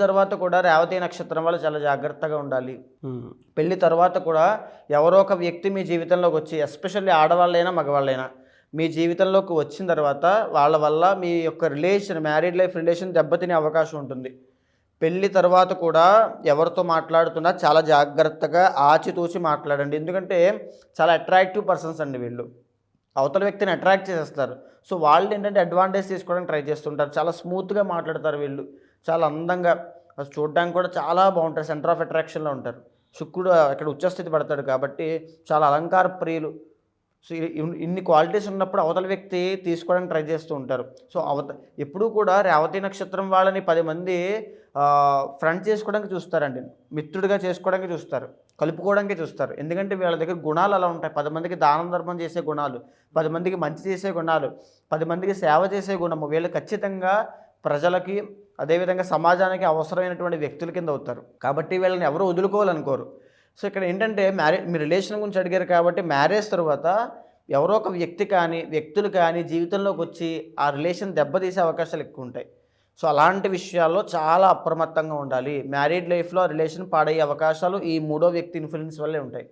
తర్వాత కూడా రేవతి నక్షత్రం వల్ల చాలా జాగ్రత్తగా ఉండాలి. హ్మ్. పెళ్లి తర్వాత కూడా ఎవరో ఒక వ్యక్తి మీ జీవితంలోకి వచ్చి, ఎస్పెషల్లీ ఆడవాళ్ళైనా మగవాళ్ళైనా మీ జీవితంలోకి వచ్చిన తర్వాత వాళ్ళ వల్ల మీ యొక్క మ్యారీడ్ లైఫ్ రిలేషన్ దెబ్బతినే అవకాశం ఉంటుంది. పెళ్లి తర్వాత కూడా ఎవరితో మాట్లాడుతున్నా చాలా జాగ్రత్తగా ఆచితూచి మాట్లాడండి. ఎందుకంటే చాలా అట్రాక్టివ్ పర్సన్స్ అండి వీళ్ళు. అవతల వ్యక్తిని అట్రాక్ట్ చేసేస్తారు. సో వాళ్ళు ఏంటంటే అడ్వాంటేజ్ తీసుకోవడానికి ట్రై చేస్తుంటారు. చాలా స్మూత్గా మాట్లాడతారు వీళ్ళు. చాలా అందంగా, చూడడానికి కూడా చాలా బాగుంటారు. సెంటర్ ఆఫ్ అట్రాక్షన్లో ఉంటారు. శుక్రుడు అక్కడ ఉచ్చస్థితి పడతాడు కాబట్టి చాలా అలంకార ప్రియులు. సో ఇన్ని క్వాలిటీస్ ఉన్నప్పుడు అవతల వ్యక్తి తీసుకోవడానికి ట్రై చేస్తూ ఉంటారు. సో ఎప్పుడూ కూడా రేవతి నక్షత్రం వాళ్ళని 10 మంది ఫ్రెండ్ చేసుకోవడానికి చూస్తారండి. మిత్రుడిగా చేసుకోవడానికి చూస్తారు, కలుపుకోవడానికి చూస్తారు. ఎందుకంటే వీళ్ళ దగ్గర గుణాలు అలా ఉంటాయి. 10 మందికి దానం ధర్మం చేసే గుణాలు, 10 మందికి మంచి చేసే గుణాలు, 10 మందికి సేవ చేసే గుణము. వీళ్ళు ఖచ్చితంగా ప్రజలకి అదేవిధంగా సమాజానికి అవసరమైనటువంటి వ్యక్తుల కింద అవుతారు. కాబట్టి వీళ్ళని ఎవరు వదులుకోవాలనుకోరు. సో ఇక్కడ ఏంటంటే మీ రిలేషన్ గురించి అడిగారు కాబట్టి మ్యారేజ్ తర్వాత ఎవరో ఒక వ్యక్తులు కానీ జీవితంలోకి వచ్చి ఆ రిలేషన్ దెబ్బతీసే అవకాశాలు ఎక్కువ ఉంటాయి. సో అలాంటి విషయాల్లో చాలా అప్రమత్తంగా ఉండాలి. మ్యారీడ్ లైఫ్లో రిలేషన్ పాడయ్యే అవకాశాలు ఈ మూడో వ్యక్తి ఇన్ఫ్లుయెన్స్ వల్లే ఉంటాయి.